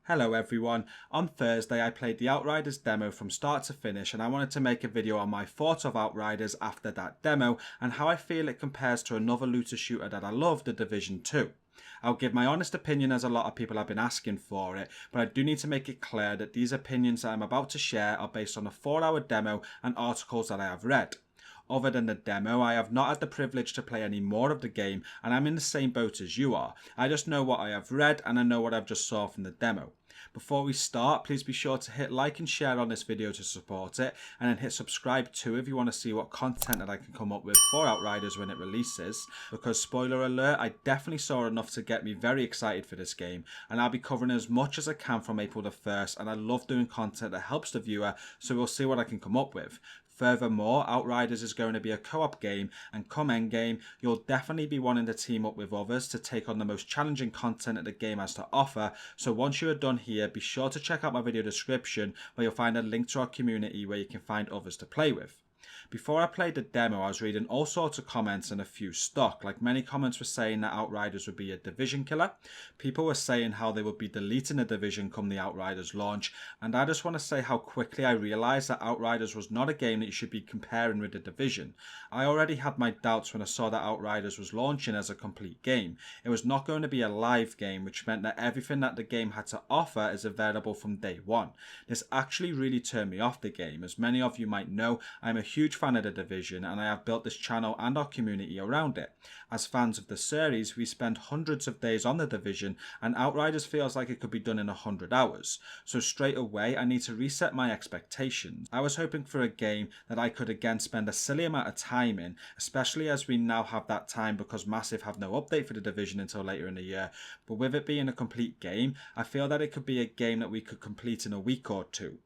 Hello everyone, on Thursday I played the Outriders demo from start to finish and I wanted to make a video on my thoughts of Outriders after that demo and how I feel it compares to another looter shooter that I love, The Division 2. I'll give my honest opinion as a lot of people have been asking for it, but I do need to make it clear that these opinions that I'm about to share are based on a 4-hour demo and articles that I have read. Other than the demo, I have not had the privilege to play any more of the game and I'm in the same boat as you are. I just know what I have read and I know what I've just saw from the demo. Before we start, please be sure to hit like and share on this video to support it, and then hit subscribe too if you want to see what content that I can come up with for Outriders when it releases, because spoiler alert, I definitely saw enough to get me very excited for this game, and I'll be covering as much as I can from April the 1st, and I love doing content that helps the viewer, so we'll see what I can come up with. Furthermore, Outriders is going to be a co-op game, and come endgame, you'll definitely be wanting to team up with others to take on the most challenging content that the game has to offer, so once you are done here, be sure to check out my video description where you'll find a link to our community where you can find others to play with. Before I played the demo, I was reading all sorts of comments and a few stuck. Like many comments were saying that Outriders would be a Division killer. People were saying how they would be deleting the Division come the Outriders launch. And I just want to say how quickly I realised that Outriders was not a game that you should be comparing with the Division. I already had my doubts when I saw that Outriders was launching as a complete game. It was not going to be a live game, which meant that everything that the game had to offer is available from day one. This actually really turned me off the game. As many of you might know, I'm a huge fan of the Division and I have built this channel and our community around it. As fans of the series, we spend hundreds of days on the Division and Outriders feels like it could be done in 100 hours. So straight away I need to reset my expectations. I was hoping for a game that I could again spend a silly amount of time in, especially as we now have that time because Massive have no update for the Division until later in the year. But with it being a complete game, I feel that it could be a game that we could complete in a week or two.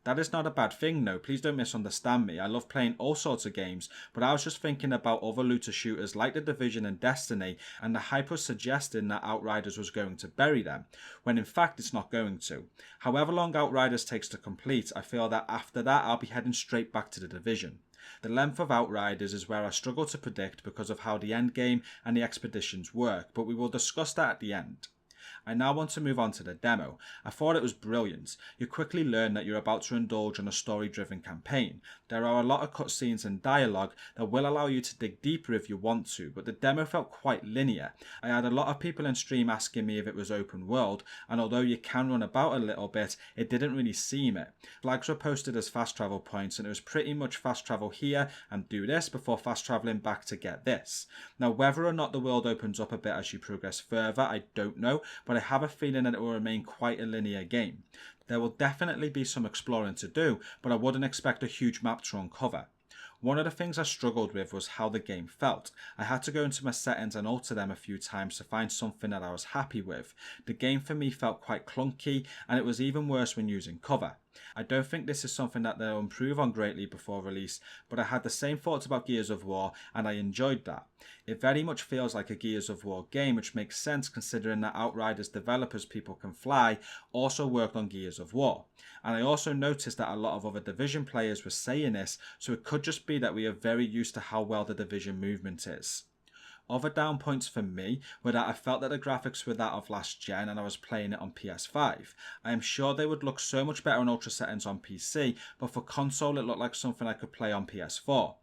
That is not a bad thing though, please don't misunderstand me. I love playing all sorts of games, but I was just thinking about other looter shooters like The Division and Destiny, and the hype was suggesting that Outriders was going to bury them, when in fact it's not going to. However long Outriders takes to complete, I feel that after that I'll be heading straight back to The Division. The length of Outriders is where I struggle to predict because of how the endgame and the expeditions work, but we will discuss that at the end. I now want to move on to the demo. I thought it was brilliant. You quickly learn that you're about to indulge in a story-driven campaign. There are a lot of cutscenes and dialogue that will allow you to dig deeper if you want to, but the demo felt quite linear. I had a lot of people in stream asking me if it was open world, and although you can run about a little bit, it didn't really seem it. Flags were posted as fast travel points, and it was pretty much fast travel here and do this before fast travelling back to get this. Now, whether or not the world opens up a bit as you progress further, I don't know, but I have a feeling that it will remain quite a linear game. There will definitely be some exploring to do, but I wouldn't expect a huge map to uncover. One of the things I struggled with was how the game felt. I had to go into my settings and alter them a few times to find something that I was happy with. The game for me felt quite clunky, and it was even worse when using cover. I don't think this is something that they'll improve on greatly before release, but I had the same thoughts about Gears of War and I enjoyed that. It very much feels like a Gears of War game, which makes sense considering that Outriders developers People Can Fly also worked on Gears of War. And I also noticed that a lot of other Division players were saying this, so it could just be that we are very used to how well the Division movement is. Other down points for me were that I felt that the graphics were that of last gen and I was playing it on PS5. I am sure they would look so much better on ultra settings on PC, but for console it looked like something I could play on PS4.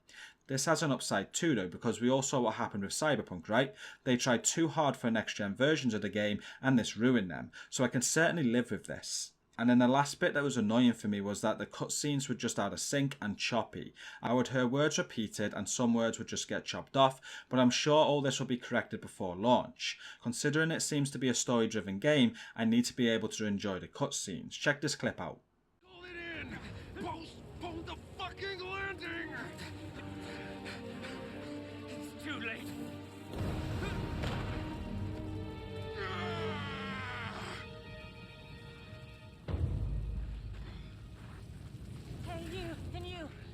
This has an upside too though, because we all saw what happened with Cyberpunk, right? They tried too hard for next gen versions of the game and this ruined them, so I can certainly live with this. And then the last bit that was annoying for me was that the cutscenes were just out of sync and choppy. I would hear words repeated and some words would just get chopped off, but I'm sure all this will be corrected before launch. Considering it seems to be a story-driven game, I need to be able to enjoy the cutscenes. Check this clip out. Call it in! Postpone the fucking landing! It's too late.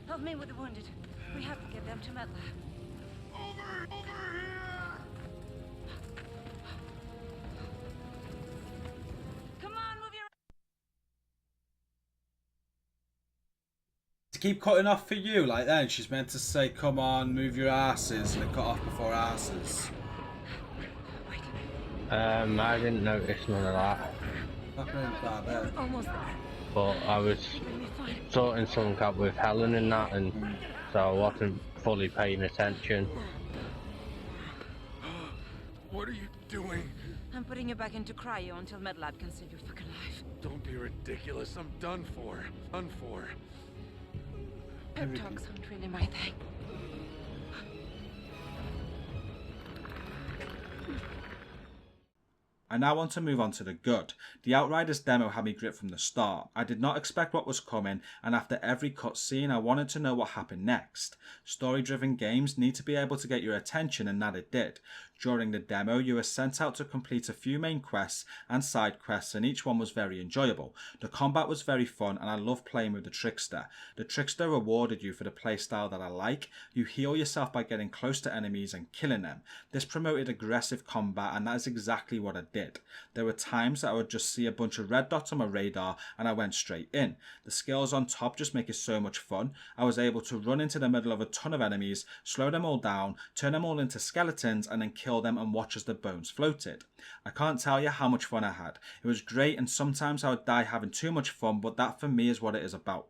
Help me with the wounded. We have to get them to MedLab. Over here! Come on, move your... To keep cutting off for you like that, she's meant to say, come on, move your asses, and it cut off before asses. Wait. I didn't notice none of that. Not really far there. Almost there. but I was We'll be fine. sorting something out with Helen and that, and so I wasn't fully paying attention. What are you doing? I'm putting you back into cryo until MedLab can save your fucking life. Don't be ridiculous. I'm done for. Done for. Pep talks aren't really my thing. I now want to move on to the good. The Outriders demo had me gripped from the start. I did not expect what was coming, and after every cutscene I wanted to know what happened next. Story-driven games need to be able to get your attention, and that it did. During the demo you were sent out to complete a few main quests and side quests, and each one was very enjoyable. The combat was very fun and I love playing with the Trickster. The Trickster rewarded you for the playstyle that I like. You heal yourself by getting close to enemies and killing them. This promoted aggressive combat, and that is exactly what I did. There were times that I would just see a bunch of red dots on my radar and I went straight in. The skills on top just make it so much fun. I was able to run into the middle of a ton of enemies, slow them all down, turn them all into skeletons, and then kill them and watch as the bones floated. I can't tell you how much fun I had. It was great, and sometimes I would die having too much fun, but that for me is what it is about.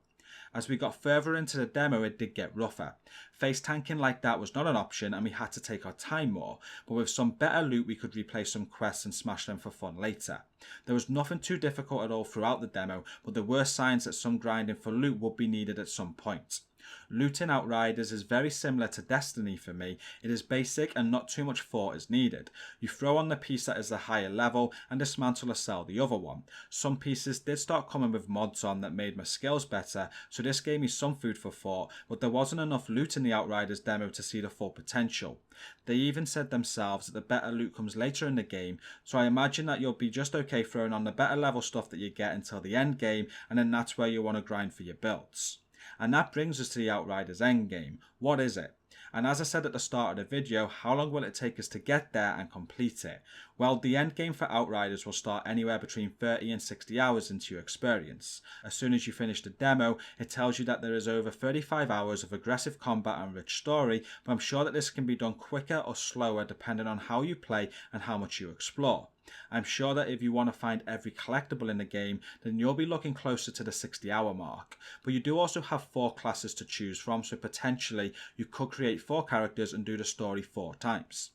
As we got further into the demo it did get rougher. Face tanking like that was not an option and we had to take our time more, but with some better loot we could replay some quests and smash them for fun later. There was nothing too difficult at all throughout the demo, but there were signs that some grinding for loot would be needed at some point. Loot in Outriders is very similar to Destiny for me. It is basic and not too much thought is needed. You throw on the piece that is the higher level and dismantle or sell the other one. Some pieces did start coming with mods on that made my skills better, so this gave me some food for thought, but there wasn't enough loot in the Outriders demo to see the full potential. They even said themselves that the better loot comes later in the game, so I imagine that you'll be just okay throwing on the better level stuff that you get until the end game, and then that's where you want to grind for your builds. And that brings us to the Outriders endgame. What is it? And as I said at the start of the video, how long will it take us to get there and complete it? Well, the endgame for Outriders will start anywhere between 30 and 60 hours into your experience. As soon as you finish the demo, it tells you that there is over 35 hours of aggressive combat and rich story, but I'm sure that this can be done quicker or slower depending on how you play and how much you explore. I'm sure that if you want to find every collectible in the game, then you'll be looking closer to the 60-hour mark. But you do also have 4 classes to choose from, so potentially you could create 4 characters and do the story 4 times.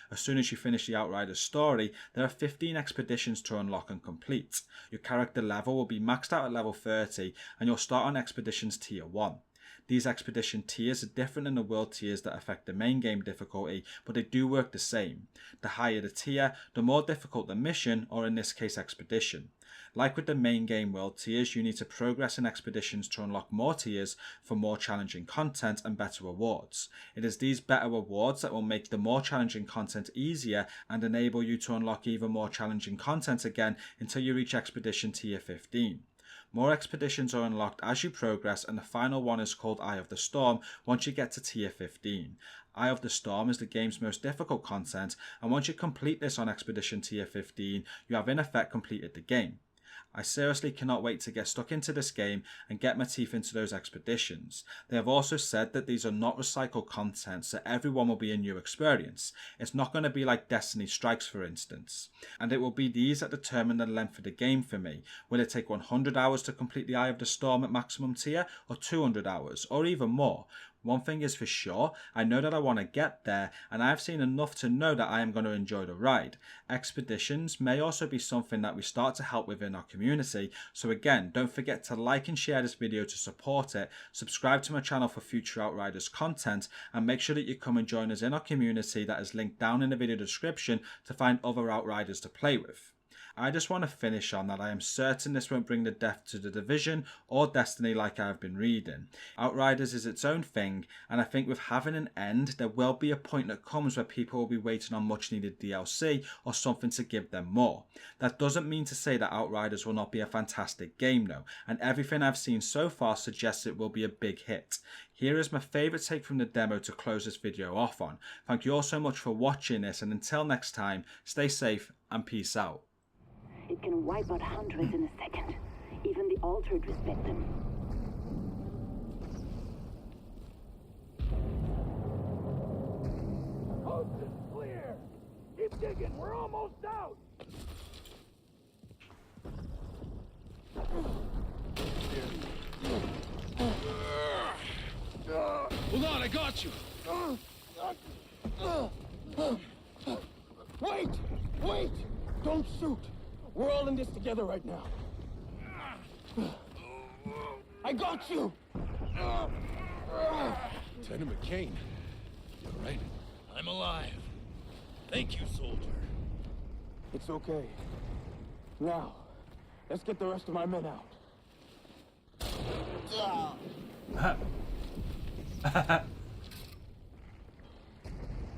As soon as you finish the Outriders story, there are 15 expeditions to unlock and complete. Your character level will be maxed out at level 30 and you'll start on expeditions tier 1. These expedition tiers are different than the world tiers that affect the main game difficulty, but they do work the same. The higher the tier, the more difficult the mission, or in this case expedition. Like with the main game world tiers, you need to progress in expeditions to unlock more tiers for more challenging content and better rewards. It is these better rewards that will make the more challenging content easier and enable you to unlock even more challenging content again until you reach expedition tier 15. More expeditions are unlocked as you progress, and the final one is called Eye of the Storm once you get to tier 15. Eye of the Storm is the game's most difficult content, and once you complete this on expedition tier 15, you have in effect completed the game. I seriously cannot wait to get stuck into this game and get my teeth into those expeditions. They have also said that these are not recycled content, so everyone will be a new experience. It's not going to be like Destiny Strikes, for instance. And it will be these that determine the length of the game for me. Will it take 100 hours to complete the Eye of the Storm at maximum tier, or 200 hours, or even more? One thing is for sure, I know that I want to get there, and I have seen enough to know that I am going to enjoy the ride. Expeditions may also be something that we start to help within our community, so again, don't forget to like and share this video to support it, subscribe to my channel for future Outriders content, and make sure that you come and join us in our community that is linked down in the video description to find other Outriders to play with. I just want to finish on that I am certain this won't bring the death to the Division or Destiny like I have been reading. Outriders is its own thing, and I think with having an end, there will be a point that comes where people will be waiting on much needed DLC or something to give them more. That doesn't mean to say that Outriders will not be a fantastic game though, and everything I've seen so far suggests it will be a big hit. Here is my favourite take from the demo to close this video off on. Thank you all so much for watching this, and until next time, stay safe and peace out. It can wipe out hundreds in a second. Even the altered respect them. Coast is clear. Keep digging. We're almost out. on, I got you. Wait! Wait! Don't shoot! We're all in this together right now. I got you! Lieutenant McCain, you all right? I'm alive. Thank you, soldier. It's okay. Now, let's get the rest of my men out.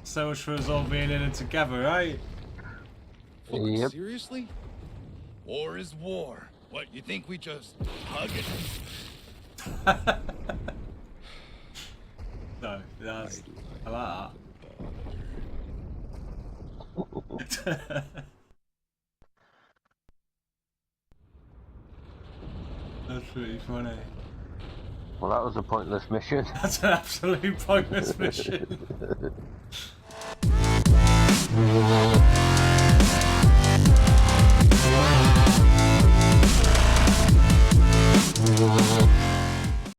So much for us all being in it together, right? Fucking Yep. seriously? War is war. What, you think we just hug it? No, that's, I like that. That's pretty funny. Well, that was a pointless mission. That's an absolute pointless mission.